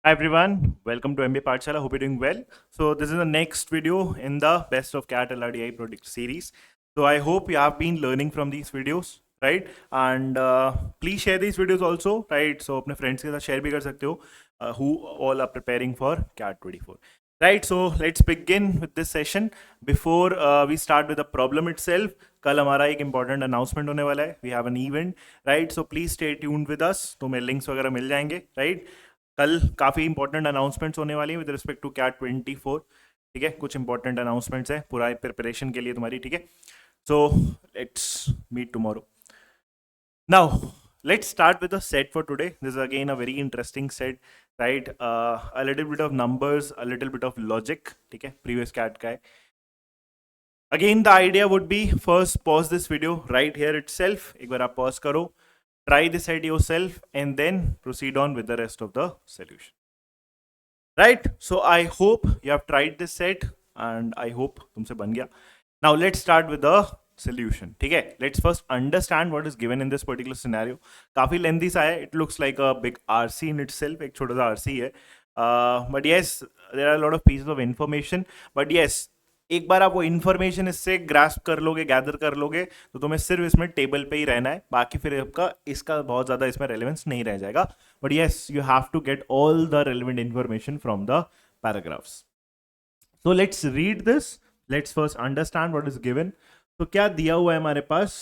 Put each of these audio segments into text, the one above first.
Hi everyone, welcome to MBA Pathshala. Hope you're doing well. So this is the next video in the Best of CAT LRDI project series. So I hope you have been learning from these videos, right? And please share these videos also, right? So अपने friends के साथ share भी कर सकते हो who all are preparing for CAT 24. Right, so let's begin with this session. Before we start with the problem itself, कल हमारा एक important announcement होने वाला है. We have an event, right? So please stay tuned with us. तुम्हें links वगैरह मिल जाएंगे, right? कल काफ़ी इंपॉर्टेंट अनाउंसमेंट्स होने वाली हैं विद रिस्पेक्ट टू कैट 24. ठीक है, कुछ इंपॉर्टेंट अनाउंसमेंट्स हैं पूरा प्रिपरेशन के लिए तुम्हारी. ठीक है, so let's meet tomorrow. Now let's start with the set for today. This is again a very interesting set, right? A little bit of numbers, a little bit of logic. ठीक है, previous cat का है. Again the idea would be first pause this video right here itself. एक बार आप pause करो, try this set yourself and then proceed on with the rest of the solution. Right, so I hope you have tried this set and I hope तुमसे बन गया. Now let's start with the solution. ठीक है, let's first understand what is given in this particular scenario. काफी lengthy सा है. It looks like a big RC in itself. एक छोटा सा RC है. But yes, there are a lot of pieces of information. But yes, एक बार आप वो इन्फॉर्मेशन इससे ग्रास्प कर लोगे, गैदर कर लोगे, तो तुम्हें सिर्फ इसमें टेबल पे ही रहना है. बाकी फिर आपका इसका बहुत ज़्यादा इसमें रेलेवेंस नहीं रह जाएगा. But yes, you have to get all the relevant information from the paragraphs. So let's read this. Let's first understand what is given. तो क्या दिया हुआ है हमारे पास?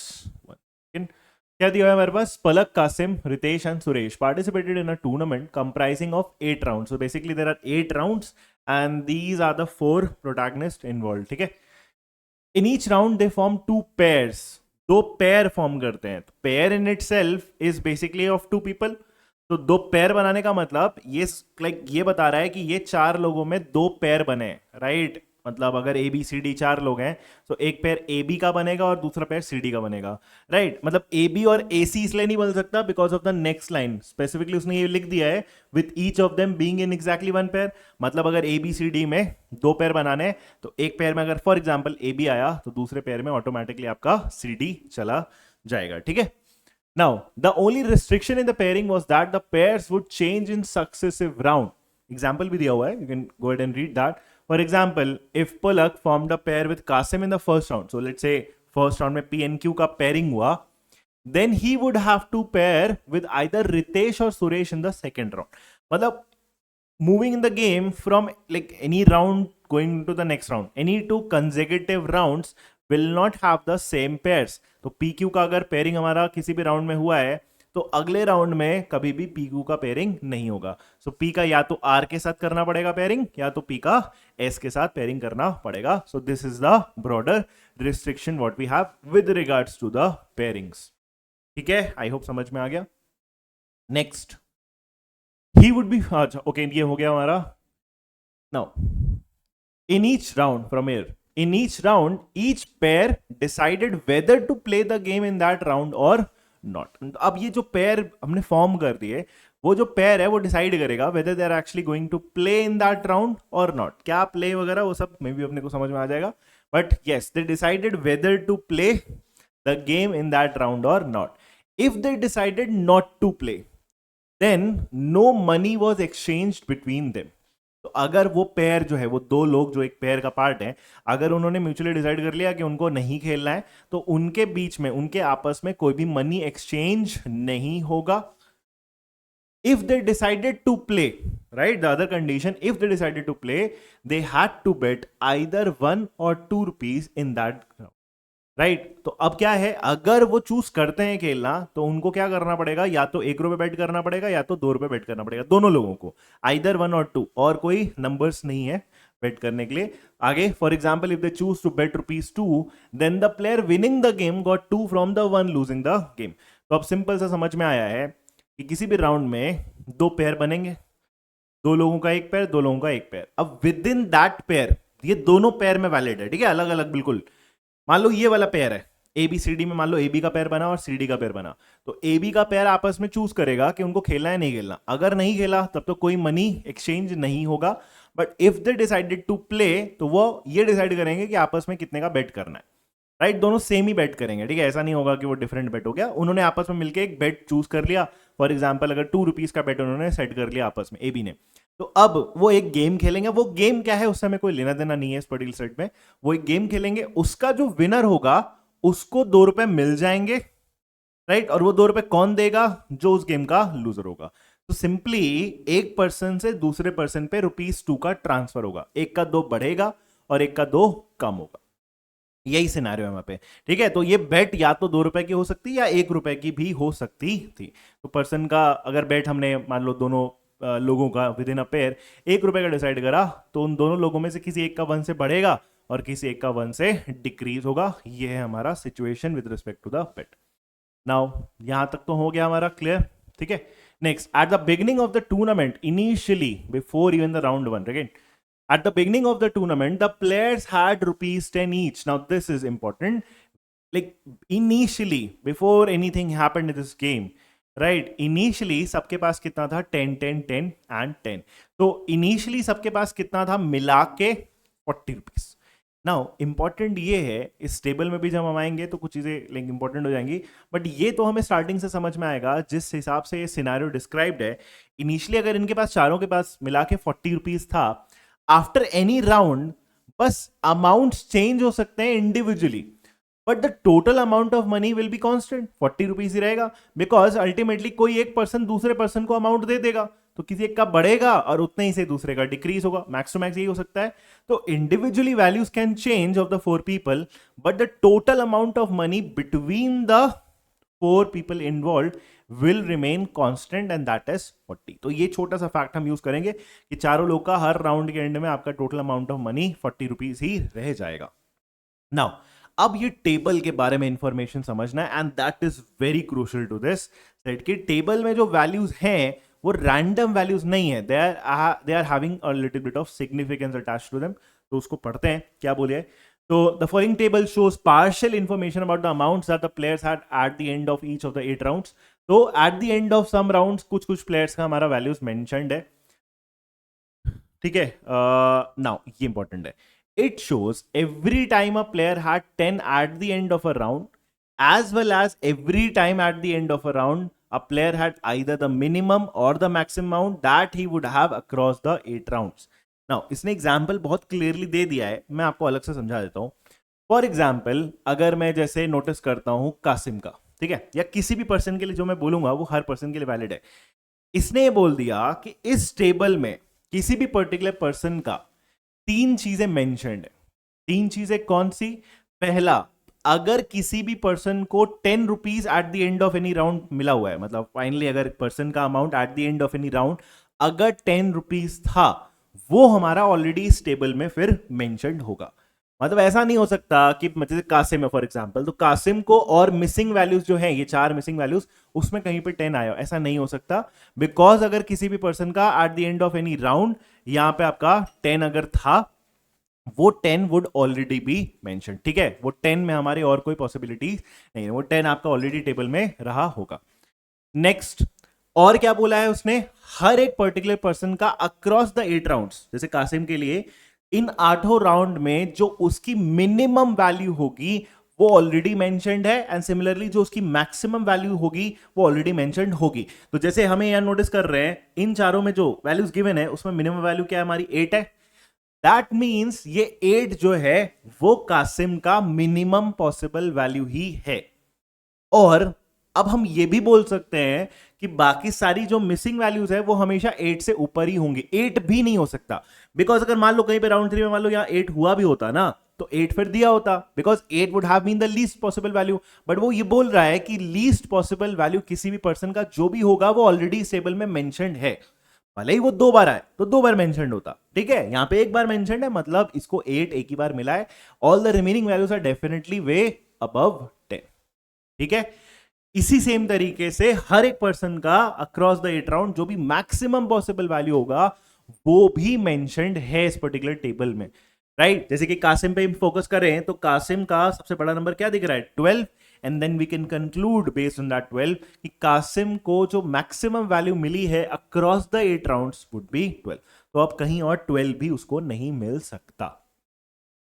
क्या दिया हुआ है हमारे पास? Palak, Kasim, Ritesh and Suresh participated in a tournament comprising of 8 rounds. So basically there are 8 rounds and these are the 4 protagonists involved. ठीक है, in each round they form 2 pairs. 2 pair form करते हैं. तो pair in itself is basically of 2 people. तो 2 pair बनाने का मतलब ये बता रहा है कि ये 4 लोगों में 2 पेयर बने, राइट? मतलब अगर ए बी सी डी 4 लोग हैं तो एक पेयर ए बी का बनेगा और दूसरा पेयर सी डी का बनेगा, राइट? मतलब ए बी और ए सी इसलिए नहीं बन सकता because of the next line. Specifically उसने ये लिख दिया है with each of them being in exactly 1 pair. मतलब अगर ए बी सी डी में 2 पेयर बनाने हैं तो एक पेयर में अगर फॉर एग्जाम्पल ए बी आया तो दूसरे पेयर में ऑटोमेटिकली आपका सी डी चला जाएगा. ठीक है, now the only restriction in the pairing was that the pairs would change in successive round. Example भी दिया हुआ है, you can go ahead and read that. For example, if Palak formed a pair with Qasim in the first round, so let's say first round में P and Q का pairing हुआ, then he would have to pair with either Ritesh or Suresh in the second round. मतलब moving in the game from like any round going to the next round, any 2 consecutive rounds will not have the same pairs. तो PQ का अगर pairing हमारा किसी भी round में हुआ है तो अगले राउंड में कभी भी PQ का पेयरिंग नहीं होगा. सो P का या तो R के साथ करना पड़ेगा पेयरिंग या तो P का S के साथ पेयरिंग करना पड़ेगा. So this is the broader restriction what we have with regards to the pairings. ठीक है, आई होप समझ में आ गया. नेक्स्ट, ही वुड बी, अच्छा ओके, ये हो गया हमारा. Now in each round from here, in each round each pair decided whether to play the game in that round or not. अब ये जो पेयर हमने फॉर्म कर दिए, वो जो पेयर है वो डिसाइड करेगा whether they are actually going to play in that round or not. क्या प्ले वगैरह वो सब मे भी अपने को समझ में आ जाएगा, but yes, they decided whether to play the game in that round or not. If they decided not to play, then no money was exchanged between them. तो अगर वो पेयर जो है, वो 2 लोग जो एक पेयर का पार्ट है, अगर उन्होंने म्यूचुअली डिसाइड कर लिया कि उनको नहीं खेलना है तो उनके बीच में, उनके आपस में कोई भी मनी एक्सचेंज नहीं होगा. If they decided to play, right, the other condition, if they decided to play they had to bet either 1 or 2 rupees in that, right? तो अब क्या है, अगर वो चूज करते हैं खेलना तो उनको क्या करना पड़ेगा, या तो 1 रुपए बेट करना पड़ेगा या तो 2 रुपए बेट करना पड़ेगा, दोनों लोगों को, आइदर 1 और 2, और कोई नंबर्स नहीं है बेट करने के लिए. आगे for example if they choose to bet ₹2 then the player winning the game got 2 from the one losing the game. तो अब सिंपल सा समझ में आया है कि किसी भी राउंड में 2 पेयर बनेंगे, 2 लोगों का एक पेयर, 2 लोगों का एक पेयर. अब विद इन दैट पेयर, ये दोनों पेयर में वैलिड है, ठीक है, अलग अलग बिल्कुल. मान लो ये वाला पेयर है ए बी सी डी में, मान लो ए बी का पेयर बना और सी डी का पेयर बना, तो ए बी का पेयर आपस में चूज करेगा कि उनको खेलना है नहीं खेलना. अगर नहीं खेला तब तो कोई मनी एक्सचेंज नहीं होगा. But if they decided to play तो वो ये डिसाइड करेंगे कि आपस में कितने का बेट करना है, राइट? दोनों सेम ही बेट करेंगे, ठीक है, ऐसा नहीं होगा कि वो डिफरेंट बेट हो गया. उन्होंने आपस में मिलकर एक बेट चूज कर लिया. फॉर एग्जाम्पल अगर 2 रुपीज का बेट उन्होंने सेट कर लिया आपस में, ए बी ने, तो अब वो एक गेम खेलेंगे, वो गेम क्या है उससे हमें कोई लेना देना नहीं है इस पर्टिकुलर सेट में। वो एक गेम खेलेंगे, उसका जो विनर होगा उसको 2 रुपए मिल जाएंगे, राइट। और वो 2 रुपए कौन देगा? जो उस गेम का लूजर होगा। तो सिंपली एक पर्सन से दूसरे पर्सन पे ₹2 का ट्रांसफर होगा, एक का 2 बढ़ेगा और एक का 2 कम होगा। यही सिनेरियो है वहां पे, ठीक है। तो ये बेट या तो 2 रुपए की हो सकती या 1 रुपए की भी हो सकती थी। तो पर्सन का अगर बेट हमने मान लो दोनों लोगों का विद इन अ पेयर 1 रुपए का डिसाइड करा, तो उन दोनों लोगों में से किसी एक का 1 से बढ़ेगा और किसी एक का 1 से डिक्रीज होगा। ये है हमारा situation with respect to the bet. Now यहां तक तो हो गया हमारा क्लियर, ठीक है। Next, at the beginning of the tournament initially before even the round 1, again at the beginning of the tournament the players had ₹10 each. Now this is important, like initially before anything happened in this game, right, initially सबके पास कितना था? 10 10 10 and 10। तो initially सबके पास कितना था मिला के? ₹40। Now important ये है, इस टेबल में भी जब हम आएंगे तो कुछ चीजें लाइक इंपॉर्टेंट हो जाएंगी, बट ये तो हमें स्टार्टिंग से समझ में आएगा जिस हिसाब से ये सिनेरियो डिस्क्राइब्ड है। इनिशियली अगर इनके पास चारों के पास मिला के ₹40 था, आफ्टर एनी राउंड बस अमाउंट्स चेंज हो सकते हैं individually, but the total amount of money will be constant, ₹40 ही रहेगा। बिकॉज अल्टीमेटली कोई एक पर्सन दूसरे पर्सन को अमाउंट दे देगा, तो किसी एक का बढ़ेगा और उतने ही से दूसरे का डिक्रीज होगा। मैक्स टू मैक्स यही हो सकता है। तो individually values can change of the 4 people, but the total amount of money between the 4 people involve will remain constant and that is 40। तो ये छोटा सा फैक्ट हम यूज करेंगे कि चारों लोग का हर राउंड के एंड में आपका टोटल अमाउंट ऑफ मनी ₹40 ही रह जाएगा। नाउ अब ये टेबल के बारे में इंफॉर्मेशन समझना है and that is very crucial to this set कि टेबल में जो वैल्यूज हैं वो रैंडम वैल्यूज नहीं है, they are having a little bit of significance attached to them. तो उसको पढ़ते हैं, क्या बोलिए। तो the following table shows partial information about the amounts that the players had at the end of each of the 8 rounds. तो at the end of some rounds कुछ कुछ प्लेयर्स का हमारा वैल्यूज मेंशन्ड है, ठीक है। नाउ ये important है, it shows every time a player had 10 at the end of a round, as well as every time at the end of a round a player had either the minimum or the maximum amount that he would have across the 8 rounds। now इसने example बहुत clearly दे दिया है, मैं आपको अलग से समझा देता हूं। फॉर एग्जाम्पल अगर मैं जैसे नोटिस करता हूं कासिम का, ठीक है, या किसी भी पर्सन के लिए जो मैं बोलूंगा वो हर पर्सन के लिए वैलिड है। इसने ये बोल दिया कि इस टेबल में किसी भी पर्टिकुलर पर्सन का 3 चीजें मेंशन्ड है। 3 चीजें कौन सी? पहला, अगर किसी भी पर्सन को ₹10 eight the end of any round मिला हुआ है, मतलब फाइनली अगर पर्सन का amount at the end of any round अगर ₹10 था, वो हमारा ऑलरेडी इस टेबल में फिर मेंशन्ड होगा। मतलब ऐसा नहीं हो सकता कि जैसे कासिम है फॉर एग्जांपल, तो कासिम को और मिसिंग वैल्यूज जो हैं, ये 4 मिसिंग वैल्यूज, उसमें कहीं पे 10 आया, ऐसा नहीं हो सकता। बिकॉज अगर किसी भी पर्सन का eight the end of any round यहां पे आपका 10 अगर था, वो 10 वुड ऑलरेडी बी मेंशन, ठीक है। वो 10 में हमारी और कोई पॉसिबिलिटी नहीं है, वो 10 आपका ऑलरेडी टेबल में रहा होगा। नेक्स्ट, और क्या बोला है उसने? हर एक पर्टिकुलर पर्सन का अक्रॉस द 8 राउंड्स, जैसे कासिम के लिए इन 8 राउंड में जो उसकी मिनिमम वैल्यू होगी वो ऑलरेडी मेंशन्ड है, एंड सिमिलरली जो उसकी मैक्सिमम वैल्यू होगी वो ऑलरेडी मेंशन्ड होगी। तो जैसे हमें यहां नोटिस कर रहे हैं इन चारों में जो वैल्यूज गिवन है उसमें मिनिमम वैल्यू क्या है? हमारी 8 है। दैट मीन्स ये 8 जो है वो कासिम का मिनिमम पॉसिबल वैल्यू ही है। और अब हम ये भी बोल सकते हैं कि बाकी सारी जो मिसिंग वैल्यूज है वो हमेशा 8 से ऊपर ही होंगी। 8 भी नहीं हो सकता, बिकॉज अगर मान लो कहीं पे राउंड 3 में मान लो यहाँ 8 हुआ भी होता ना, तो 8 फिर दिया होता, because 8 would have been the least possible value. But वो ये बोल रहा है कि लीस्ट पॉसिबल वैल्यू किसी भी पर्सन का जो भी होगा वो ऑलरेडी इस टेबल में मेंशन्ड है। भले ही वो 2 बार आए तो 2 बार मेंशन्ड होता, ठीक है। यहां पे 1 बार मेंशन्ड है, मतलब इसको 8 एक ही बार मिला है। All the remaining values are definitely way above 10, ठीक है। इसी सेम तरीके से हर एक पर्सन का अक्रॉस द 8 राउंड जो भी मैक्सिमम पॉसिबल वैल्यू होगा वो भी मेंशन्ड है इस पर्टिकुलर टेबल में, राइट। जैसे कि कासिम पे फोकस करें तो कासिम का सबसे बड़ा नंबर क्या दिख रहा है? 12, and then we can conclude based on that 12 कि कासिम को जो मैक्सिमम वैल्यू मिली है across the 8 rounds would be 12। तो अब कहीं और 12 भी उसको नहीं मिल सकता।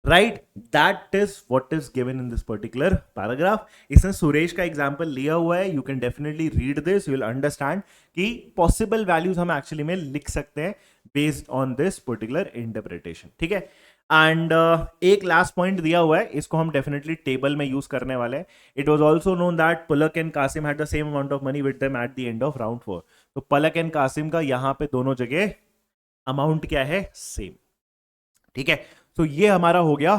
Right, that is what is given in this particular paragraph. इसने सुरेश का एग्जांपल लिया हुआ है. You can definitely read this, you will understand कि पॉसिबल वैल्यूज हम एक्चुअली में लिख सकते हैं based on this particular interpretation. ठीक है. एंड एक लास्ट पॉइंट दिया हुआ है, इसको हम डेफिनेटली टेबल में यूज करने वाले हैं. It was also known that Palak and Qasim had the same amount of money with them at the end of round 4. तो पलक एंड कासिम का यहां पे दोनों जगह अमाउंट क्या है, सेम. ठीक है. तो ये हमारा हो गया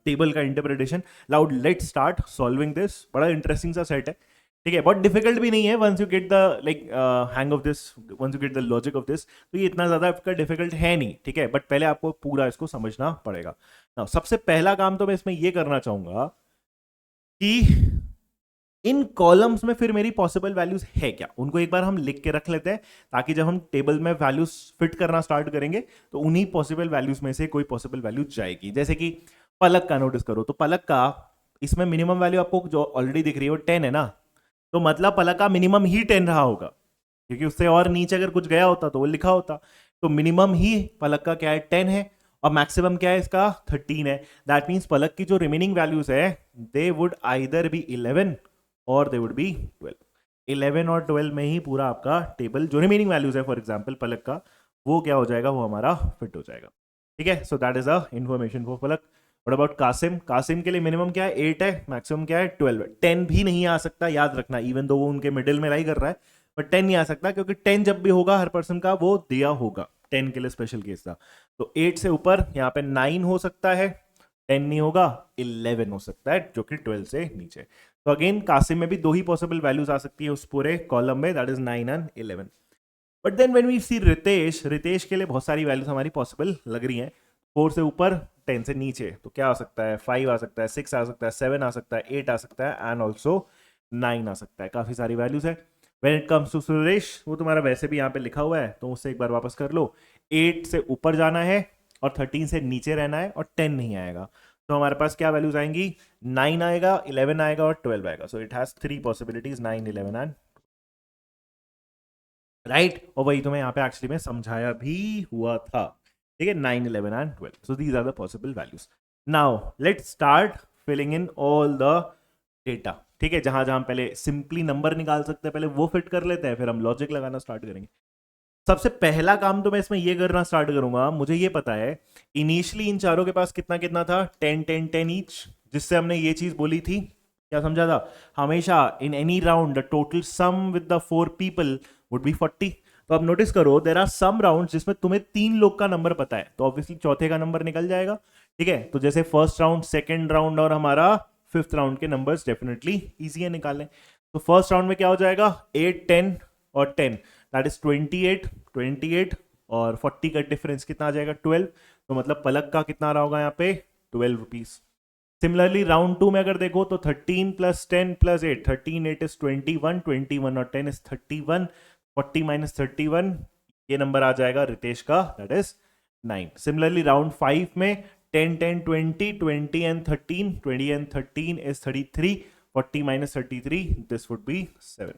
टेबल का interpretation. Now let's start solving this. बड़ा इंटरेस्टिंग सा सेट है. ठीक है. बहुत डिफिकल्ट भी नहीं है once you get the like hang of this, once you get the logic of this. तो ये इतना ज्यादा आपका डिफिकल्ट है नहीं. ठीक है. बट पहले आपको पूरा इसको समझना पड़ेगा. नाउ सबसे पहला काम तो मैं इसमें ये करना चाहूंगा कि इन कॉलम्स में फिर मेरी पॉसिबल वैल्यूज है क्या, उनको एक बार हम लिख के रख लेते हैं, ताकि जब हम टेबल में वैल्यूज फिट करना स्टार्ट करेंगे तो उन्हीं पॉसिबल वैल्यूज में से कोई पॉसिबल वैल्यू जाएगी. जैसे कि पलक का नोटिस करो, तो पलक का इसमें मिनिमम वैल्यू आपको जो ऑलरेडी दिख रही है वो 10 है ना. तो मतलब पलक का मिनिमम ही 10 रहा होगा, क्योंकि उससे और नीचे अगर कुछ गया होता तो वो लिखा होता. तो मिनिमम ही पलक का क्या है, 10 है, और मैक्सिमम क्या है इसका, 13 है. दैट मीन्स पलक की जो रिमेनिंग वैल्यूज है दे वुड आइदर बी 11 और दे वुड बी 12. 11 और 12 में ही पूरा आपका टेबल जो रिमेनिंग वैल्यूज है फॉर एग्जांपल पलक का, वो क्या हो जाएगा, वो हमारा फिट हो जाएगा. ठीक है. So that is a information for Palak. What about Qasim? Qasim के लिए मिनिमम क्या है, 8 है, मैक्सिमम क्या है, 12 है. 10 भी नहीं आ सकता, याद रखना, इवन दो वो उनके मिडिल में लाई कर रहा है, बट 10 नहीं आ सकता, क्योंकि 10 जब भी होगा हर पर्सन का वो दिया होगा. 10 के लिए स्पेशल केस था. तो 8 से ऊपर यहाँ पे 9 हो सकता है, 10 नहीं होगा, 11 हो सकता है, जो कि 12 से नीचे. तो अगेन कासिम में भी दो ही पॉसिबल वैल्यूज आ सकती है उस पूरे कॉलम में, that is 9 and 11. But then when we see Ritesh, Ritesh के लिए बहुत सारी वैल्यूज हमारी पॉसिबल लग रही हैं. 4 से ऊपर, 10 से नीचे, तो क्या आ सकता है, 5 आ सकता है, 6 आ सकता है, 7 आ सकता है, 8 आ सकता है, एंड ऑल्सो 9 आ सकता है. काफी सारी वैल्यूज है. When it comes to Suresh, वो तुम्हारा वैसे भी यहाँ पे लिखा हुआ है, तो उससे एक बार वापस कर लो. 8 से ऊपर जाना है और 13 से नीचे रहना है, और 10 नहीं आएगा. तो हमारे पास क्या वैल्यूज आएंगी, 9 आएगा, 11 आएगा और 12 आएगा. So it has 3 possibilities, 9, 11 and right. और वही तुम्हें यहाँ पे एक्चुअली में समझाया भी हुआ था. ठीक है. 9, 11 and 12. So these are the possible values. Now let's start filling in all the data. ठीक है. जहां जहां हम पहले सिंपली नंबर निकाल सकते हैं, पहले वो फिट कर लेते हैं, फिर हम लॉजिक लगाना स्टार्ट करेंगे. सबसे पहला काम तो मैं इसमें ये करना स्टार्ट करूंगा, मुझे ये पता है इनिशियली इन चारों के पास कितना कितना था, 10 10 10 ईच, जिससे हमने ये चीज बोली थी, क्या समझा था, हमेशा in any round the total sum with the 4 people would be 40. तो अब नोटिस करो, देर आर सम राउंड जिसमें तुम्हें 3 लोग का नंबर पता है, तो ऑब्वियसली चौथे का नंबर निकल जाएगा. ठीक है. तो जैसे फर्स्ट राउंड, सेकेंड राउंड और हमारा फिफ्थ राउंड के नंबर्स डेफिनेटली ईजी है निकालने. तो फर्स्ट राउंड में क्या हो जाएगा, 8 10 और 10, दैट इज 28 28, और 40 का डिफरेंस कितना आ जाएगा, 12. तो मतलब पलक का कितना रहा होगा यहाँ पे, 12 रुपीज. सिमिलरली राउंड 2 में अगर देखो तो 13 प्लस 10 प्लस 8, 13 8 इज 21, 21 और 10 इज 31, 40 माइनस 31, ये नंबर आ जाएगा रितेश का, दैट इज 9. सिमिलरली राउंड 5 में 10 10 20, 20 and 13, 20 and 13 is 33, 40 minus 33, this would be 7.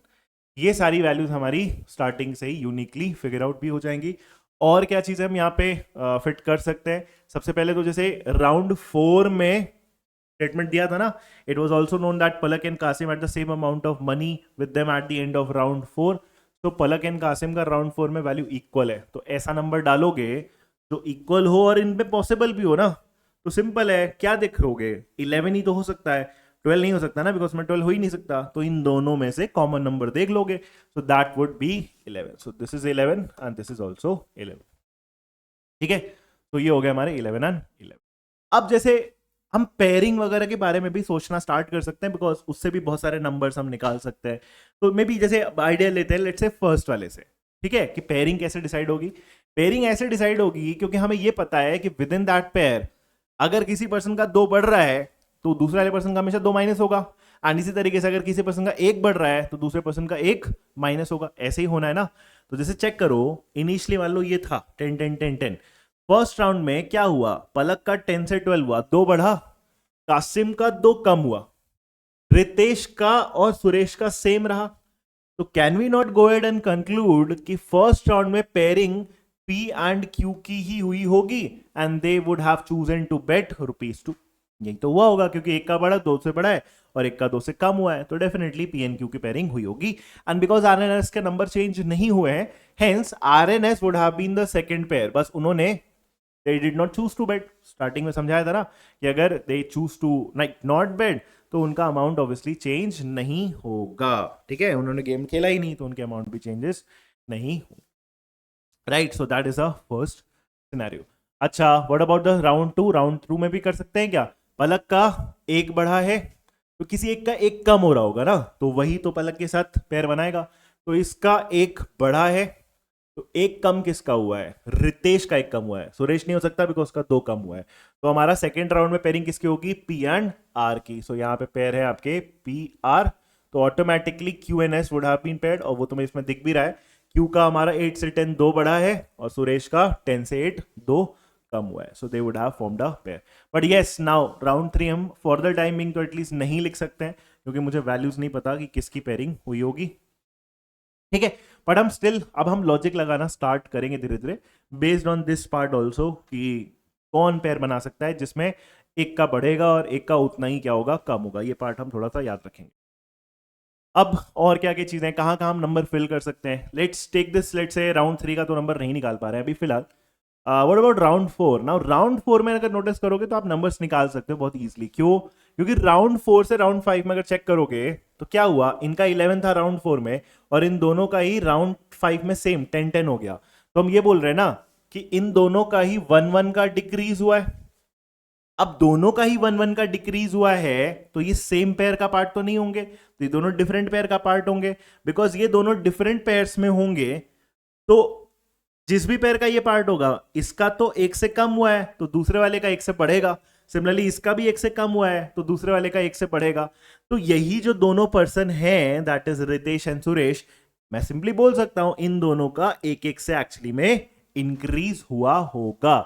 ये सारी वैल्यूज हमारी स्टार्टिंग से ही यूनिकली फिगर आउट भी हो जाएंगी. और क्या चीज़ हम यहाँ पे फिट कर सकते हैं, सबसे पहले तो जैसे राउंड 4 में स्टेटमेंट दिया था ना, it was also known that Palak and Qasim at the same amount of money with them at the end of round 4. तो पलक एंड कासिम का राउंड 4 में वैल्यू इक्वल है. तो ऐसा नंबर डालोगे जो इक्वल हो और इनपे पॉसिबल भी हो ना, तो सिंपल है, क्या देखोगे, 11 ही तो हो सकता है, 12 नहीं हो सकता ना, बिकॉज में 12 हो ही नहीं सकता. तो इन दोनों में से कॉमन नंबर देख लोगे, so that would be 11. So this is 11 and this is also 11. ठीक है. तो ये हो गया हमारे 11 एंड 11. अब जैसे हम पेयरिंग वगैरह के बारे में भी सोचना स्टार्ट कर सकते हैं, बिकॉज उससे भी बहुत सारे नंबर्स हम निकाल सकते हैं. तो मे बी जैसे आइडिया लेते हैं, लेट्स से फर्स्ट वाले से. ठीक है. कि पेयरिंग कैसे डिसाइड होगी, पेयरिंग ऐसे डिसाइड होगी क्योंकि हमें ये पता है कि विद इन दैट पेयर अगर किसी पर्सन का 2 बढ़ रहा है तो दूसरे वाले पर्सन का हमेशा 2 माइनस होगा. एंड इसी तरीके से अगर किसी पर्सन का 1 बढ़ रहा है तो दूसरे पर्सन का 1 माइनस होगा. ऐसे ही होना है ना. तो जैसे चेक करो, इनिशियली मान लो ये था 10 10 10 10. फर्स्ट राउंड में क्या हुआ, पलक का 10 से 12 हुआ, 2 बढ़ा, कासिम का 2 कम हुआ, रितेश का और सुरेश का सेम रहा. तो can we not go ahead and conclude कि फर्स्ट राउंड में पेयरिंग P एंड Q की ही हुई होगी and they would have chosen to bet ₹2। यही तो हुआ होगा क्योंकि एक का बड़ा 2 से बड़ा है और एक का 2 से कम हुआ है, तो डेफिनेटली P एंड Q की पेयरिंग हुई होगी। एंड बिकॉज RNS के नंबर चेंज नहीं हुए हैं, hence RNS would have been the second pair. बस उन्होंने they did not choose to bet, starting में समझाया था ना कि अगर they choose to not bet तो उनका अमाउंट ऑब्वियसली चेंज नहीं होगा। ठीक है, उन्होंने गेम खेला ही नहीं तो उनके अमाउंट भी चेंजेस नहीं हो। Right, so that is a first scenario. अच्छा, what about the round two में भी कर सकते हैं क्या? पलक का एक बढ़ा है तो किसी एक का एक कम हो रहा होगा ना, तो वही तो पलक के साथ पेयर बनाएगा। तो इसका एक बढ़ा है तो एक कम किसका हुआ है? रितेश का एक कम हुआ है, सुरेश नहीं हो सकता बिकॉज उसका 2 कम हुआ है। तो हमारा सेकेंड राउंड में पेयरिंग किसकी होगी? P एंड R की। सो यहाँ पे पेयर है आपके PR, तो automatically Q and S would have been paired, और वो तुम्हें इसमें दिख भी रहा है। Q का हमारा 8 से 10 2 बढ़ा है और सुरेश का 10 से 8 2 कम हुआ है। So they would have formed a pair. But yes, now round 3 हम फॉर द टाइमिंग तो एटलीस्ट नहीं लिख सकते हैं क्योंकि मुझे वैल्यूज नहीं पता कि किसकी पेयरिंग हुई होगी। ठीक है, बट हम स्टिल अब हम लॉजिक लगाना स्टार्ट करेंगे धीरे धीरे based on this part also कि कौन पेयर बना सकता है जिसमें एक का बढ़ेगा और एक का उतना ही क्या होगा? कम होगा। ये पार्ट हम थोड़ा सा याद रखेंगे। अब और क्या क्या चीजें, कहाँ कहाँ हम नंबर फिल कर सकते हैं? Let's take this, let's say round 3 का तो नंबर नहीं निकाल पा रहे हैं अभी फिलहाल। What about round 4? Now round 4 में अगर नोटिस करोगे तो आप नंबर्स निकाल सकते हो बहुत इजीली। क्यों? क्योंकि राउंड 4 से राउंड 5 में अगर चेक करोगे तो क्या हुआ, इनका 11 था राउंड 4 में और इन दोनों का ही राउंड 5 में सेम 10-10 हो गया। तो हम ये बोल रहे हैं ना कि इन दोनों का ही 1-1 का डिक्रीज हुआ है। अब दोनों का ही 1-1 का डिक्रीज हुआ है तो ये सेम पेयर का पार्ट तो नहीं होंगे, तो ये दोनों डिफरेंट पेयर का पार्ट होंगे। बिकॉज ये दोनों डिफरेंट पेयर्स में होंगे तो जिस भी पेयर का ये पार्ट होगा, इसका तो एक से कम हुआ है तो दूसरे वाले का एक से बढ़ेगा। सिमिलरली इसका भी एक से कम हुआ है तो दूसरे वाले का एक से बढ़ेगा। तो यही जो दोनों पर्सन हैं, that is Ritesh and Suresh, मैं सिंपली बोल सकता हूं इन दोनों का एक एक से एक्चुअली में इंक्रीज हुआ होगा।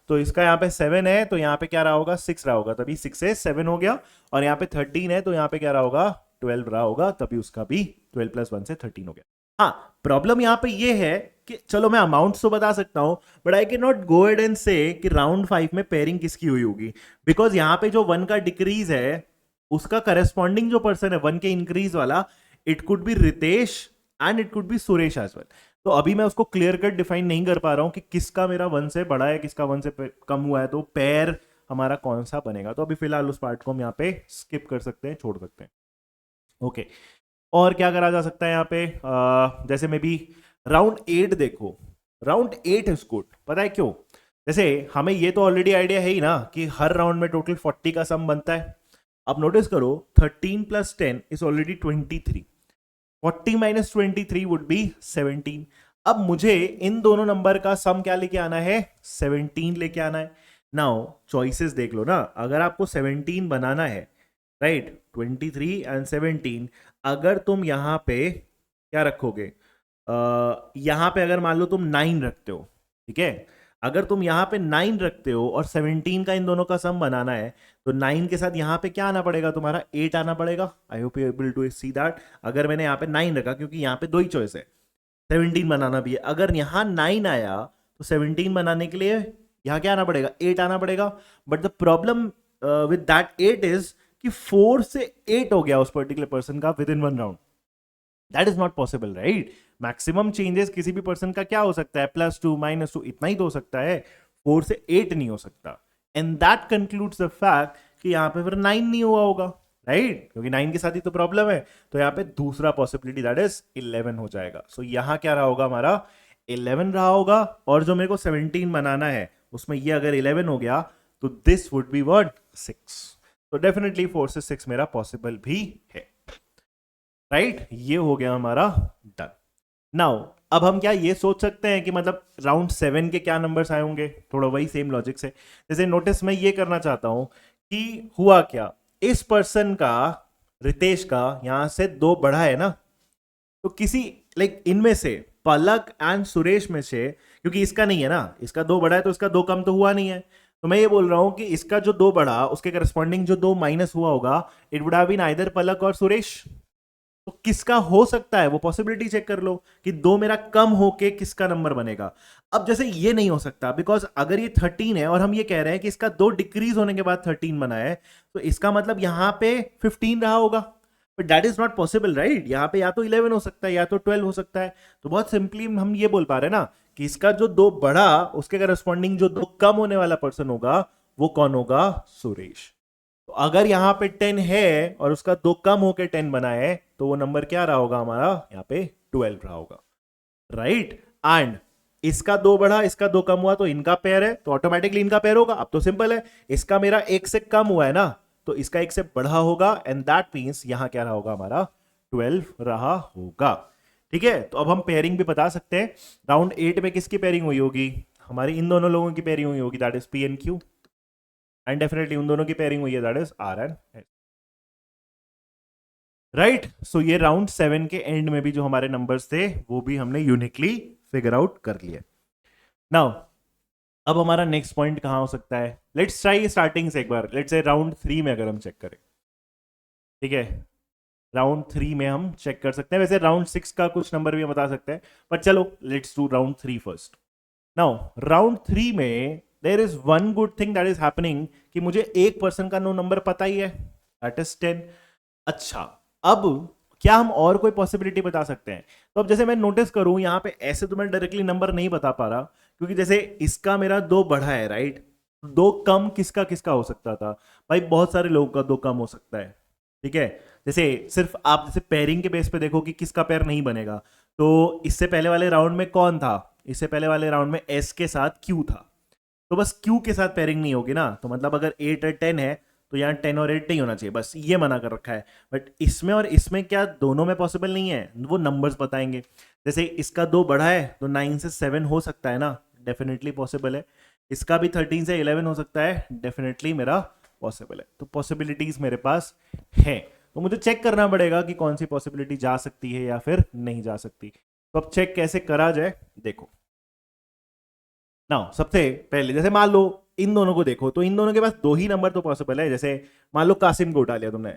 तो इसका यहाँ पे 7 है तो यहाँ पे क्या रहा होगा? 6 रहा होगा, तभी 6 से 7 हो गया। और यहाँ पे 13 है तो यहाँ पे क्या रहा होगा? 12 रहा होगा, तभी उसका भी 12 + 1 से 13 हो गया। हाँ, प्रॉब्लम यहाँ पे ये है कि चलो मैं अमाउंट तो बता सकता हूं but I can not go ahead and से कि राउंड 5 में पेयरिंग किसकी हुई होगी, बिकॉज यहाँ पे जो 1 का डिक्रीज है उसका करस्पॉन्डिंग जो पर्सन है 1 के इंक्रीज वाला, it could be Ritesh and it could be Suresh as well. तो अभी मैं उसको क्लियर कट डिफाइन नहीं कर पा रहा हूं कि किसका मेरा 1 से बड़ा है किसका 1 से कम हुआ है, तो पेयर हमारा कौन सा बनेगा। तो अभी फिलहाल उस पार्ट को हम यहाँ पे स्किप कर सकते हैं, छोड़ सकते हैं। ओके, और क्या करा जा सकता है यहाँ पे? जैसे मे बी राउंड 8 देखो, राउंड 8 इज गुड। पता है क्यों? जैसे हमें ये तो ऑलरेडी आइडिया है ही ना कि हर राउंड में टोटल 40 का सम बनता है। अब नोटिस करो 13 + 10 इज ऑलरेडी 23, 40 - 23 वुड बी 17। अब मुझे इन दोनों नंबर का सम क्या लेके आना है? 17 लेके आना है। नाउ चॉइसेस देख लो ना, अगर आपको 17 बनाना है, राइट, 23 एंड 17, अगर तुम यहां पे क्या रखोगे? यहां पे अगर मान लो तुम 9 रखते हो, ठीक है, अगर तुम यहां पे 9 रखते हो और 17 का इन दोनों का सम बनाना है तो 9 के साथ यहां पे क्या आना पड़ेगा? तुम्हारा 8 आना पड़ेगा। I hope you able to see that. अगर मैंने यहां पे 9 रखा क्योंकि यहां पे दो ही चॉइस है, 17 बनाना भी है, अगर यहां 9 आया तो 17 बनाने के लिए यहां क्या आना पड़ेगा? 8 आना पड़ेगा। But the problem with that 8 is कि 4 से 8 हो गया उस पर्टिकुलर पर्सन का with in 1 round. That is not possible, right? Maximum changes किसी भी पर्सन का क्या हो सकता है? +2 -2 इतना ही तो हो सकता है, 4 से 8 नहीं हो सकता। And that concludes the fact कि यहां पे फिर 9 नहीं हुआ होगा, राइट? क्योंकि 9 के साथ ही तो प्रॉब्लम है। तो यहां पे दूसरा पॉसिबिलिटी दैट इज 11 हो जाएगा। सो यहां क्या रहा होगा? हमारा 11 रहा होगा, और जो मेरे को 17 बनाना है उसमें ये अगर 11 हो गया तो दिस वुड बी व्हाट? 6। तो डेफिनेटली 4 से 6 मेरा पॉसिबल भी है, राइट? ये हो गया हमारा डन। नाउ अब हम क्या ये सोच सकते हैं कि मतलब राउंड 7 के क्या नंबर्स आए होंगे? थोड़ा वही सेम लॉजिक से, जैसे नोटिस मैं ये करना चाहता हूं कि हुआ क्या, इस पर्सन का, रितेश का, यहां से 2 बढ़ा है ना, तो किसी इनमें से पलक एंड सुरेश में से, क्योंकि इसका नहीं है ना, इसका 2 बढ़ा है तो इसका 2 कम तो हुआ नहीं है, तो मैं ये बोल रहा हूं कि इसका जो 2 बढ़ा उसके करस्पॉन्डिंग जो 2 माइनस हुआ होगा, it would have been either Palak और सुरेश। तो किसका हो सकता है वो पॉसिबिलिटी चेक कर लो कि दो मेरा कम होके किसका नंबर बनेगा। अब जैसे ये नहीं हो सकता, बिकॉज अगर ये 13 है और हम ये कह रहे हैं कि इसका दो डिक्रीज होने के बाद 13 बना है, तो इसका मतलब यहां पे 15 रहा होगा, but that is not possible, right. यहाँ पे या तो 11 हो सकता है या तो 12 हो सकता है। तो बहुत सिंपली हम ये बोल पा रहे हैं ना कि इसका जो दो बढ़ा उसके करस्पॉन्डिंग जो दो कम होने वाला पर्सन होगा वो कौन होगा, सुरेश। तो अगर यहाँ पे 10 है और उसका दो कम होके 10 बना है तो वो नंबर क्या रहा होगा हमारा, यहाँ पे 12 रहा होगा, राइट। एंड इसका दो बढ़ा इसका दो कम हुआ तो इनका पेयर है, तो ऑटोमेटिकली इनका पेयर होगा। अब तो सिंपल है, इसका मेरा एक से कम हुआ है ना, तो इसका एक से बढ़ा होगा, एंड दैट मींस यहां क्या रहा होगा हमारा, 12 रहा होगा। ठीक है, तो अब हम पेयरिंग भी बता सकते हैं। राउंड 8 में किसकी पेयरिंग हुई होगी, हमारी इन दोनों लोगों की पेयरिंग हुई होगी, that is P and Q, and definitely उन दोनों की पेयरिंग हुई है, that is R and S, right. So ये राउंड 7 के एंड में भी जो हमारे नंबर्स थे वो भी हमने यूनिकली फिगर आउट कर लिए। नाउ अब हमारा नेक्स्ट पॉइंट कहां हो सकता है, लेट्स ट्राई स्टार्टिंग से एक बार। लेट्स से राउंड 3 में अगर हम चेक करें, ठीक है, राउंड 3 में हम चेक कर सकते हैं। वैसे राउंड 6 का कुछ नंबर भी हम बता सकते हैं, पर चलो let's do round 3 first. Now round 3 में there is one good thing that is happening कि मुझे एक पर्सन का नो नंबर पता ही है, दैट इज 10। अच्छा, अब क्या हम और कोई पॉसिबिलिटी बता सकते हैं? तो अब जैसे मैं नोटिस करूं यहाँ पे ऐसे तो मैं डायरेक्टली नंबर नहीं बता पा रहा, क्योंकि जैसे इसका मेरा दो बढ़ा है, राइट। दो कम किसका किसका हो सकता था भाई, बहुत सारे लोगों का दो कम हो सकता है, ठीक है। जैसे सिर्फ आप जैसे पेयरिंग के बेस पे देखो कि किसका पेयर नहीं बनेगा, तो इससे पहले वाले राउंड में कौन था, इससे पहले वाले राउंड में एस के साथ क्यू था, तो बस क्यू के साथ पेयरिंग नहीं होगी ना, तो मतलब अगर 8 और 10 है तो यहाँ 10 और 8 नहीं होना चाहिए, बस ये मना कर रखा है। बट इसमें और इसमें क्या दोनों में पॉसिबल नहीं है, वो नंबर्स बताएंगे। जैसे इसका दो बढ़ा है तो 9 से 7 हो सकता है ना, डेफिनेटली पॉसिबल है। इसका भी 13 से 11 हो सकता है, डेफिनेटली मेरा पॉसिबल है। तो पॉसिबिलिटीज मेरे पास है, तो मुझे चेक करना पड़ेगा कि कौन सी पॉसिबिलिटी जा सकती है या फिर नहीं जा सकती। तो अब चेक कैसे करा जाए, देखो ना। सबसे पहले जैसे मान लो इन दोनों को देखो, तो इन दोनों के पास दो ही नंबर तो पॉसिबल है। जैसे मान लो कासिम को उठा लिया तुमने,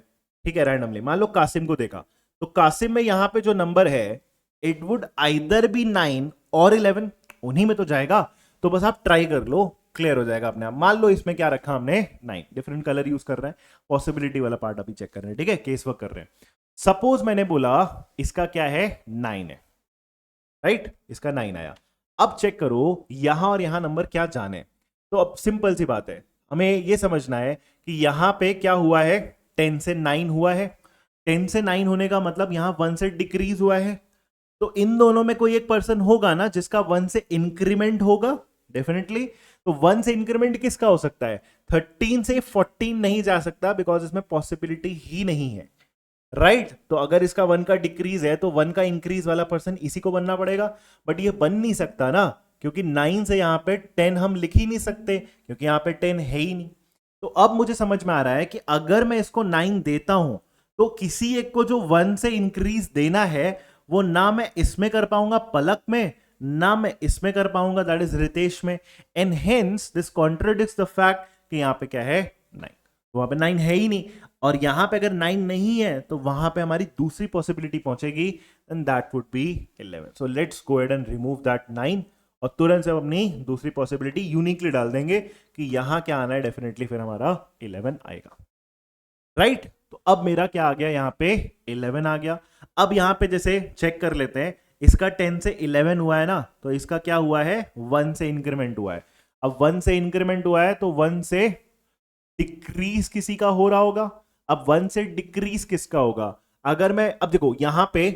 ठीक है, रैंडमली मान लो कासिम को देखा, तो कासिम में यहाँ पे जो नंबर है इट वुड आइदर बी 9 और 11, उन्हीं में तो जाएगा। तो बस आप ट्राई कर लो, क्लियर हो जाएगा अपने आप। मान लो इसमें क्या रखा हमने 9, डिफरेंट कलर यूज कर रहे हैं, पॉसिबिलिटी वाला पार्ट अभी चेक कर रहे हैं, ठीक है, केस वर्क कर रहे हैं। सपोज मैंने बोला इसका क्या है 9 है, राइट, इसका 9 आया। अब चेक करो यहां और यहां नंबर क्या जाने। तो अब सिंपल सी बात है, हमें यह समझना है कि यहां पे क्या हुआ है, 10 से 9 हुआ है। 10 से 9 होने का मतलब यहां 1 से डिक्रीज हुआ है, तो इन दोनों में कोई एक पर्सन होगा ना जिसका 1 से इंक्रीमेंट होगा, डेफिनेटली। तो 1 से इंक्रीमेंट किसका हो सकता है, 13 से 14 नहीं जा सकता, बिकॉज इसमें पॉसिबिलिटी ही नहीं है, राइट। तो अगर इसका 1 का डिक्रीज है तो 1 का इंक्रीज वाला पर्सन इसी को बनना पड़ेगा, बट ये बन नहीं सकता ना, क्योंकि 9 से यहां पे 10 हम लिख ही नहीं सकते, क्योंकि यहां पे 10 है ही नहीं। तो अब मुझे समझ में आ रहा है कि अगर मैं इसको 9 देता हूं तो किसी एक को जो 1 से इंक्रीज देना है वो ना मैं इसमें कर पाऊंगा पलक में, ना मैं इसमें कर पाऊंगा, दैट इज रितेश में, and hence this contradicts the fact कि यहां पे क्या है 9, तो वहां पे 9 है ही नहीं। और यहां पे अगर 9 नहीं है तो वहां पे हमारी दूसरी पॉसिबिलिटी पहुंचेगी, and that would be 11। So let's go ahead and remove that 9, और तुरंत से अपनी दूसरी पॉसिबिलिटी यूनिकली डाल देंगे कि यहां क्या आना है, डेफिनेटली फिर हमारा 11 आएगा, राइट। तो अब मेरा क्या आ गया, यहां पे 11 आ गया। अब यहां पे जैसे चेक कर लेते हैं, इसका 10 से 11 हुआ है ना, तो इसका क्या हुआ है, 1 से इंक्रीमेंट हुआ है। अब 1 से इंक्रीमेंट हुआ है तो 1 से डिक्रीज किसी का हो रहा होगा। अब 1 से डिक्रीज किसका होगा, अगर मैं अब देखो यहां पे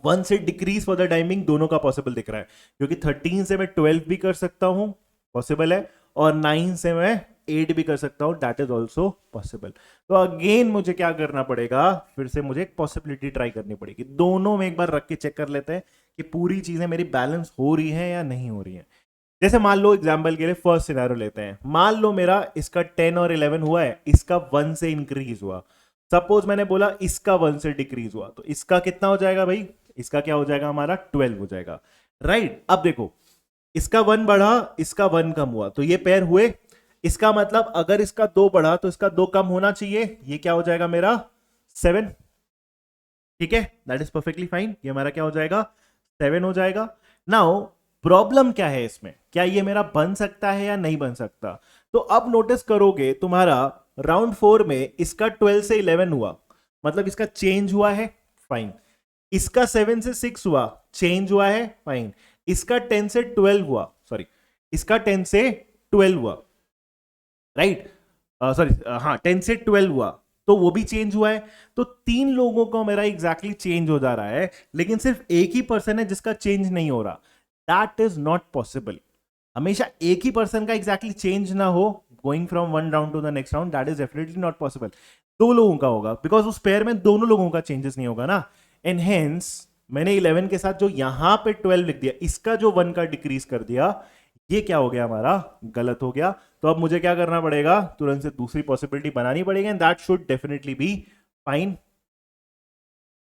1 से डिक्रीज फॉर द टाइमिंग दोनों का पॉसिबल दिख रहा है, क्योंकि 13 से मैं 12 भी कर सकता हूं, पॉसिबल है, और 9 से मैं 8 भी कर सकता हूं, दैट इज ऑल्सो पॉसिबल। तो अगेन मुझे क्या करना पड़ेगा, फिर से मुझे एक पॉसिबिलिटी ट्राई करनी पड़ेगी। दोनों में एक बार रख के चेक कर लेते हैं कि पूरी चीजें मेरी बैलेंस हो रही है या नहीं हो रही है। जैसे मान लो एग्जांपल के लिए फर्स्ट सिनेरियो लेते हैं, मान लो मेरा इसका 10 और 11 हुआ है, इसका 1 से इंक्रीज हुआ। सपोज मैंने बोला इसका 1 से डिक्रीज हुआ, तो इसका कितना हो जाएगा भाई, इसका क्या हो जाएगा, हमारा 12 हो जाएगा, राइट। अब देखो इसका 1 बढ़ा इसका 1 कम हुआ, तो ये पेयर हुए। इसका मतलब अगर इसका 2 बढ़ा तो इसका 2 कम होना चाहिए, ये क्या हो जाएगा मेरा 7, ठीक है, दैट इज परफेक्टली फाइन। ये हमारा क्या हो जाएगा, 7 हो जाएगा। नाउ प्रॉब्लम क्या है इसमें, क्या ये मेरा बन सकता है या नहीं बन सकता? तो अब नोटिस करोगे तुम्हारा राउंड 4 में इसका 12 से 11 हुआ, मतलब इसका चेंज हुआ है, फाइन। इसका 7 से 6 हुआ, चेंज हुआ है, फाइन। इसका 10 से 12 हुआ, सॉरी, इसका 10 से 12 हुआ, राइट, सॉरी, हाँ 10 से 12 हुआ, तो वो भी चेंज हुआ है। तो 3 लोगों का मेरा एग्जैक्टली चेंज हो जा रहा है, लेकिन सिर्फ एक ही पर्सन है जिसका चेंज नहीं हो रहा। That is not possible. हमेशा एक ही पर्सन का एग्जैक्टली चेंज ना हो going from one round to the next round, that is definitely not possible. 2 लोगों का होगा, बिकॉज उस पेयर में दोनों लोगों का चेंजेस नहीं होगा ना। एंड हेंस मैंने 11 के साथ जो यहां पे 12 लिख दिया, इसका जो 1 का डिक्रीज कर दिया, ये क्या हो गया हमारा, गलत हो गया। तो अब मुझे क्या करना पड़ेगा, तुरंत से दूसरी पॉसिबिलिटी बनानी पड़ेगी, and that should definitely be fine,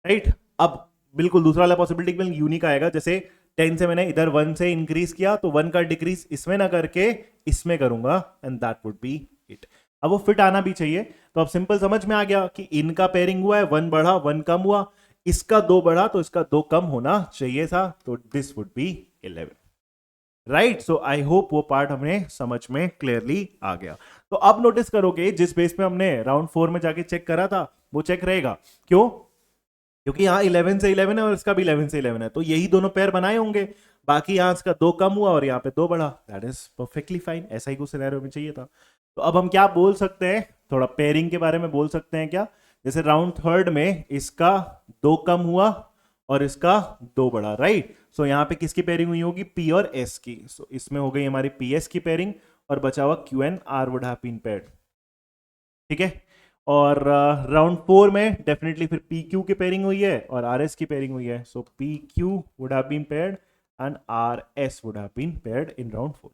right. अब बिल्कुल दूसरा वाला पॉसिबिलिटी बिल्कुल यूनिक आएगा, जैसे 10 से मैंने इधर 1 से इंक्रीज किया, तो 1 का डिक्रीज इसमें ना करके इसमें करूंगा, and that would be it. अब वो फिट आना भी चाहिए। तो अब सिंपल समझ में आ गया कि इनका पेयरिंग हुआ है, 1 बढ़ा 1 कम हुआ, इसका 2 बढ़ा तो इसका 2 कम होना चाहिए था, तो this would be 11, right. So I hope वो पार्ट हमें समझ में क्लियरली आ गया। तो अब नोटिस करोगे जिस बेस पे हमने राउंड 4 में जाके चेक करा था वो चेक रहेगा, क्यों? क्योंकि यहाँ 11 से 11 है और इसका भी 11 से 11 है, तो यही दोनों पेयर बनाए होंगे। बाकी यहाँ इसका 2 कम हुआ और यहाँ पे 2 बढ़ा, दैट इज परफेक्टली फाइन। ऐसा ही कुछ सिनेरियो में चाहिए था। तो अब हम क्या बोल सकते हैं, थोड़ा पेयरिंग के बारे में बोल सकते हैं क्या? जैसे राउंड 3 में इसका 2 कम हुआ और इसका 2 बढ़ा, राइट। सो यहाँ पे किसकी पेयरिंग हुई होगी, पी और एस की। सो इसमें हो गई हमारी पी एस की पेयरिंग, और बचा हुआ Q N R would have been paired, ठीक है। और राउंड 4 में डेफिनेटली फिर पी क्यू की पेयरिंग हुई है और आर एस की पेयरिंग हुई है। So P Q would have been paired and R S would have been paired in round 4।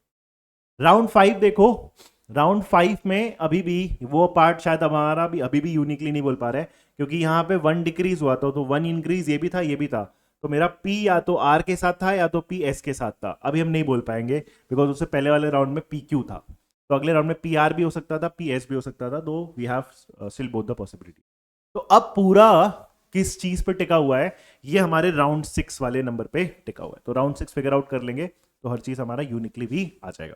Round 5 देखो, राउंड 5 में अभी भी वो पार्ट शायद हमारा भी अभी भी यूनिकली नहीं बोल पा रहे हैं, क्योंकि यहाँ पे 1 डिक्रीज हुआ था, तो 1 इंक्रीज ये भी था ये भी था। तो मेरा P या तो R के साथ था या तो P S के साथ था, अभी हम नहीं बोल पाएंगे बिकॉज उससे पहले वाले राउंड में PQ था। तो अगले राउंड में PR भी हो सकता था, PS भी हो सकता था, though we have still both the possibility. तो अब पूरा किस चीज पे टिका हुआ है, ये हमारे राउंड 6 वाले नंबर पे टिका हुआ है। तो राउंड 6 फिगर आउट कर लेंगे तो हर चीज हमारा यूनिकली भी आ जाएगा।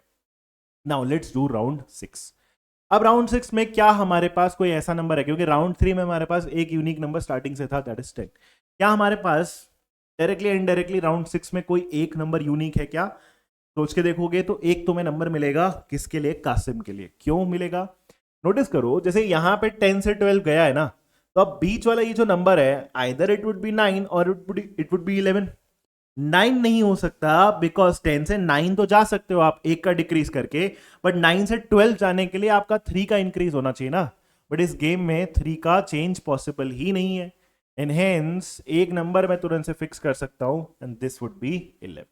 Now let's do round 6। अब राउंड 6 में क्या हमारे पास कोई ऐसा नंबर है, क्योंकि राउंड 3 में हमारे पास एक यूनिक नंबर स्टार्टिंग से था, दैट इज 10। क्या हमारे पास डायरेक्टली इनडायरेक्टली राउंड 6 में कोई एक नंबर यूनिक है क्या? सोच के देखोगे तो एक तुम्हें नंबर मिलेगा, किसके लिए, कासिम के लिए। क्यों मिलेगा? नोटिस करो, जैसे यहां पे 10 से 12 गया है ना, तो अब बीच वाला ये जो नंबर है, आइदर इट वुड बी 9 और इट वुड बी 11। 9 नहीं हो सकता, बिकॉज 10 से 9 तो जा सकते हो आप एक का डिक्रीज करके, बट 9 से 12 जाने के लिए आपका 3 का इंक्रीज होना चाहिए ना। बट इस गेम में 3 का चेंज पॉसिबल ही नहीं है, एंड हेंस एक नंबर मैं तुरंत से फिक्स कर सकता हूं, and this would be 11,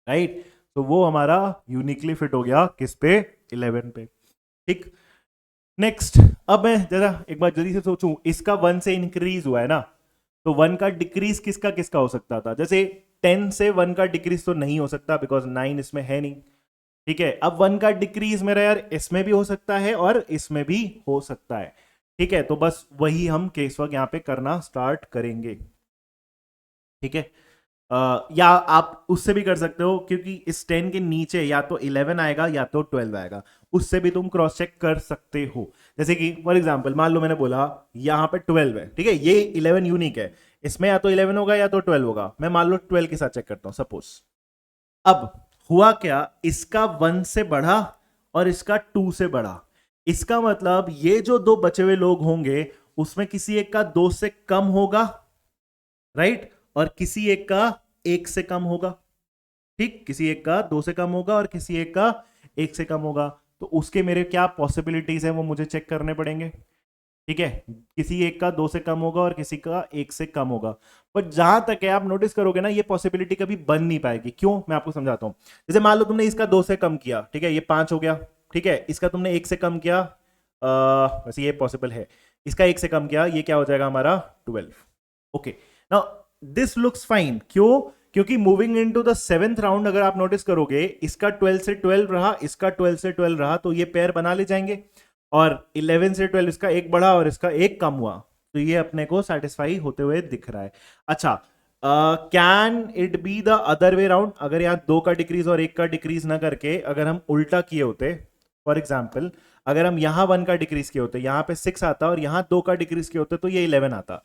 right. तो वो हमारा यूनिकली फिट हो गया किस पे, 11 पे, ठीक। नेक्स्ट, अब मैं जरा एक बार जल्दी से सोचूं, इसका 1 से इंक्रीज हुआ है ना, तो 1 का डिक्रीज किसका किसका हो सकता था? जैसे 10 से 1 का डिक्रीज तो नहीं हो सकता बिकॉज 9 इसमें है नहीं, ठीक है। अब 1 का डिक्रीज मेरा यार इसमें भी हो सकता है और इसमें भी हो सकता है, ठीक है। तो बस वही हम केस वर्क यहाँ पे करना स्टार्ट करेंगे, ठीक है। या आप उससे भी कर सकते हो, क्योंकि इस 10 के नीचे या तो 11 आएगा या तो 12 आएगा, उससे भी तुम क्रॉस चेक कर सकते हो। जैसे कि फॉर एग्जांपल मान लो मैंने बोला यहाँ पे 12 है, ठीक है, ये 11 यूनिक है, इसमें या तो 11 होगा या तो 12 होगा। मैं मान लो 12 के साथ चेक करता हूं सपोज। अब हुआ क्या, इसका 1 से बढ़ा और इसका 2 से बढ़ा, इसका मतलब ये जो दो बचे हुए लोग होंगे उसमें किसी एक का 2 से कम होगा, राइट, और किसी एक का 1 से कम होगा, ठीक। किसी एक का 2 से कम होगा और किसी एक का 1 से कम होगा। तो उसके मेरे क्या पॉसिबिलिटीज है वो मुझे चेक करने पड़ेंगे, ठीक है। किसी एक का 2 से कम होगा और किसी का 1 से कम होगा। पर जहां तक है आप नोटिस करोगे ना, ये पॉसिबिलिटी कभी बन नहीं पाएगी। क्यों? मैं आपको समझाता हूं। जैसे मान लो तुमने इसका 2 से कम किया, ठीक है, ये 5 हो गया, ठीक है। इसका तुमने 1 से कम किया, वैसे ये पॉसिबल है, इसका 1 से कम किया, ये क्या हो जाएगा हमारा 12, okay. Now this looks fine, क्यों? क्योंकि moving into the 7th round अगर आप नोटिस करोगे, इसका 12 से 12 रहा, इसका 12 से 12 रहा, तो ये पेयर बना ले जाएंगे। और 11 से 12 इसका एक बढ़ा और इसका एक कम हुआ, तो ये अपने को सेटिस्फाई होते हुए दिख रहा है। अच्छा, can it be the other way round? अगर यहाँ 2 का डिक्रीज और 1 का डिक्रीज ना करके अगर हम उल्टा किए होते, फॉर एग्जाम्पल अगर हम यहाँ 1 का डिक्रीज किए होते, यहाँ पे 6 आता और यहाँ 2 का डिक्रीज किए होते तो ये 11 आता।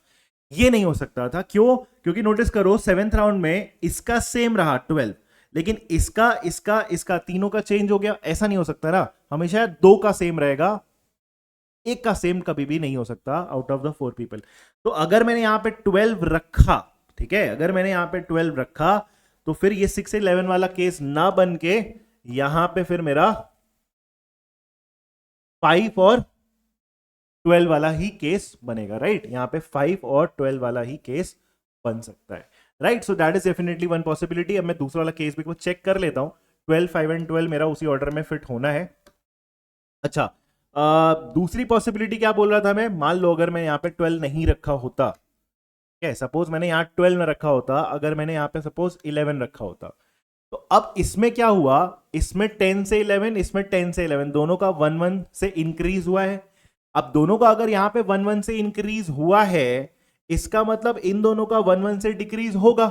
ये नहीं हो सकता था, क्यों? क्योंकि नोटिस करो 7th राउंड में इसका सेम रहा 12, लेकिन इसका इसका इसका तीनों का चेंज हो गया। ऐसा नहीं हो सकता ना, हमेशा 2 का सेम रहेगा, 1 का सेम कभी भी नहीं हो सकता आउट ऑफ द 4 पीपल। तो अगर मैंने यहां पे 12 रखा, ठीक है, अगर मैंने यहां पे 12 रखा तो फिर ये 6 से 11 वाला केस ना बन के यहां पे फिर मेरा 5 और 12 वाला ही केस बनेगा, राइट? यहां पे 5 और 12 वाला ही केस बन सकता है, right? So that is definitely one possibility. अब मैं दूसरा वाला केस भी चेक कर लेता हूं। 12, 5 एंड 12 मेरा उसी ऑर्डर में फिट होना है। अच्छा, दूसरी पॉसिबिलिटी क्या बोल रहा था मैं? मान लो अगर मैं यहाँ पे 12 नहीं रखा होता, क्या सपोज मैंने यहाँ 12 न रखा होता, अगर मैंने यहाँ पे सपोज 11 रखा होता, तो अब इसमें क्या हुआ? इसमें 10 से 11, इसमें 10 से 11, दोनों का 1-1 से इंक्रीज हुआ है। अब दोनों का अगर यहाँ पे 1-1 से इंक्रीज हुआ है, इसका मतलब इन दोनों का 1-1 से डिक्रीज होगा।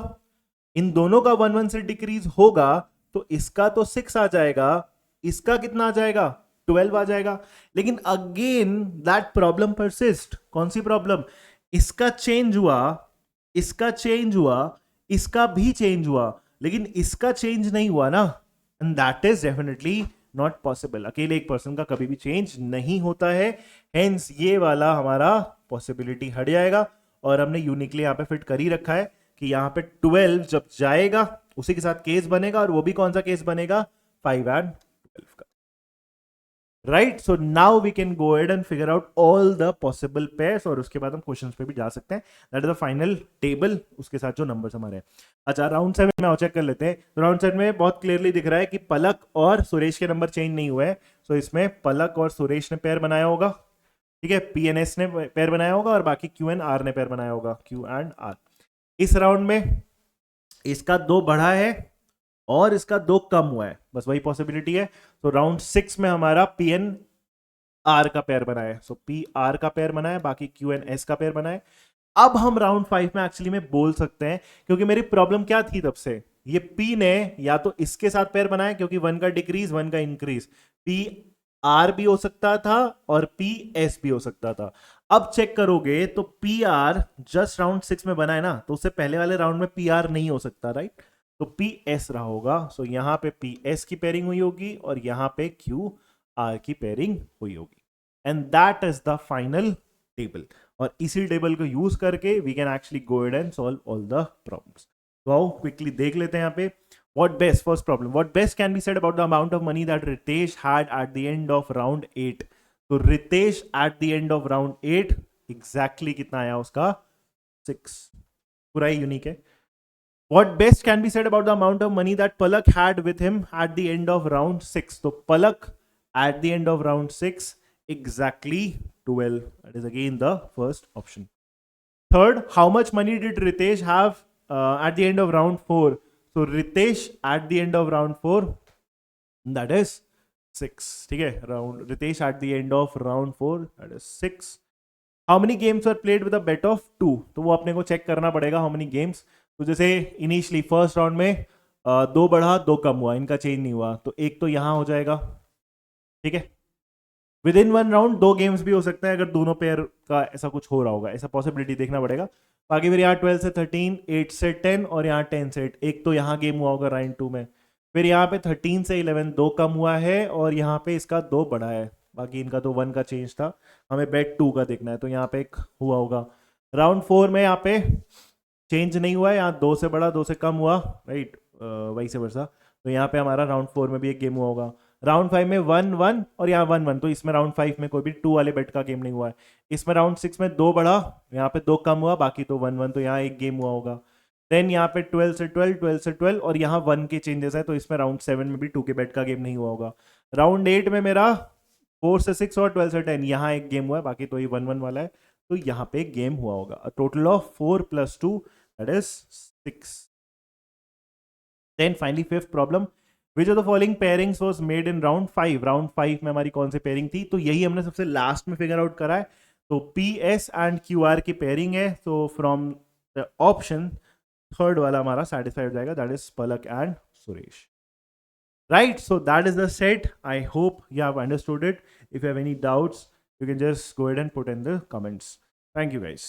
इन दोनों का 1-1 से डिक्रीज होगा तो इसका तो 6 आ जाएगा, इसका कितना आ जाएगा? 12 आ जाएगा। लेकिन अगेन दैट प्रॉब्लम परसिस्ट। कौन सी प्रॉब्लम? इसका चेंज हुआ, इसका चेंज हुआ, इसका भी चेंज हुआ, लेकिन इसका चेंज नहीं हुआ ना, and that is definitely not possible. अकेले एक पर्सन का कभी भी चेंज नहीं होता है, हेंस ये वाला हमारा पॉसिबिलिटी हट जाएगा। और हमने यूनिकली यहां पे फिट कर ही रखा है कि यहां पे 12 जब जाएगा उसी के साथ केस बनेगा, और वो भी कौन सा केस बनेगा? 5 एंड 12 का, right? So now we can go ahead and figure out all the possible pairs, और उसके बाद हम क्वेश्चंस पे भी जा सकते हैं। That is the final table, उसके साथ जो नंबर्स हमारे हैं। अच्छा, राउंड 7 में और चेक कर लेते हैं। तो राउंड 7 में बहुत क्लियरली दिख रहा है कि पलक और सुरेश के नंबर चेंज नहीं हुए हैं। सो इसमें पलक और सुरेश ने पेयर बनाया होगा, ठीक है, पी एन एस ने पेयर बनाया होगा, और बाकी क्यू एन आर ने पेयर बनाया होगा, क्यू एंड आर। इस राउंड में इसका 2 बढ़ा है और इसका 2 कम हुआ है, बस वही पॉसिबिलिटी है। तो राउंड 6 में हमारा पी एन आर का पेयर बना है, सो पी आर का पेयर बना है, बाकी क्यू एन एस का पेयर बना है। अब हम राउंड 5 में एक्चुअली में बोल सकते हैं, क्योंकि मेरी प्रॉब्लम क्या थी तब से, ये पी ने या तो इसके साथ पेयर बनाया, क्योंकि 1 का डिक्रीज 1 का इंक्रीज, पी आर भी हो सकता था और पी एस भी हो सकता था। अब चेक करोगे तो पी आर जस्ट राउंड 6 में बना है ना, तो उससे पहले वाले राउंड में पी आर नहीं हो सकता, राइट? तो पी एस रहा होगा। सो यहां पे पी एस की पेयरिंग हुई होगी और यहां पे क्यू आर की पेयरिंग हुई होगी, and that is the final table. और इसी टेबल को यूज करके we can actually go ahead and solve all the problems. तो आओ क्विकली देख लेते हैं यहाँ पे। What best, first problem, what best can be said about the amount of money that Ritesh had at the end of round 8? तो Ritesh at the end of round 8 exactly कितना आया उसका? 6, पूरा ही यूनिक है। What best can be said about the amount of money that Palak had with him at the end of round 6? तो Palak at the end of round 6 exactly 12. That is again the first option. Third, how much money did Ritesh have at the end of round 4? So Ritesh at the end of round 4, that is 6. ठीक है, round Ritesh at the end of round 4, that is 6. How many games were played with a bet of 2? तो वो अपने को check करना पड़ेगा how many games. तो जैसे इनिशियली फर्स्ट राउंड में 2 बढ़ा 2 कम हुआ, इनका चेंज नहीं हुआ, तो एक तो यहां हो जाएगा, ठीक है। विद इन 1 राउंड 2 गेम्स भी हो सकता है अगर दोनों पेयर का ऐसा कुछ हो रहा होगा, ऐसा पॉसिबिलिटी देखना पड़ेगा। बाकी फिर यहाँ 12 से 13, 8 से 10 और यहाँ 10 से 8, एक तो यहाँ गेम हुआ होगा राउंड 2 में। फिर यहाँ पे 13 से 11 2 कम हुआ है और यहाँ पे इसका 2 बढ़ा है, बाकी इनका तो 1 का चेंज था, हमें बेट 2 का देखना है, तो यहाँ पे एक हुआ होगा। राउंड 4 में यहाँ पे चेंज नहीं हुआ है, यहाँ 2 से बढ़ा 2 से कम हुआ, राइट, वही से वर्षा। तो यहाँ पे हमारा राउंड 4 में भी एक गेम हुआ होगा। राउंड 5 में 1-1 और यहाँ 1-1, तो इसमें राउंड 5 में कोई भी 2 वाले बेट का गेम नहीं हुआ है। इसमें राउंड 6 में 2 बढ़ा, यहाँ पे 2 कम हुआ, बाकी तो 1-1, तो यहाँ एक गेम हुआ होगा। देन यहाँ पे 12 से 12, 12 से 12 और यहाँ 1 के चेंजेस है, तो इसमें राउंड 7 में भी 2 के बेट का गेम नहीं हुआ होगा। राउंड 8 में मेरा 4 से 6 और 12 से 10, यहाँ एक गेम हुआ है, बाकी तो ये 1-1 वाला है, तो यहाँ पे एक गेम हुआ होगा। Total of 4 + 2, that is 6। Then finally fifth problem, which of the following pairings was made in round 5? Round 5 में हमारी कौन सी पेयरिंग थी? तो यही हमने सबसे लास्ट में फिगर आउट करा है। तो PS एंड QR की पेयरिंग है, तो फ्रॉम द ऑप्शन थर्ड वाला हमारा सेटिस्फाइड हो जाएगा, that is Palak and Suresh. Right, so that is the set. I hope you have understood it. If you have any doubts, you can just go ahead and put in the comments. Thank you guys.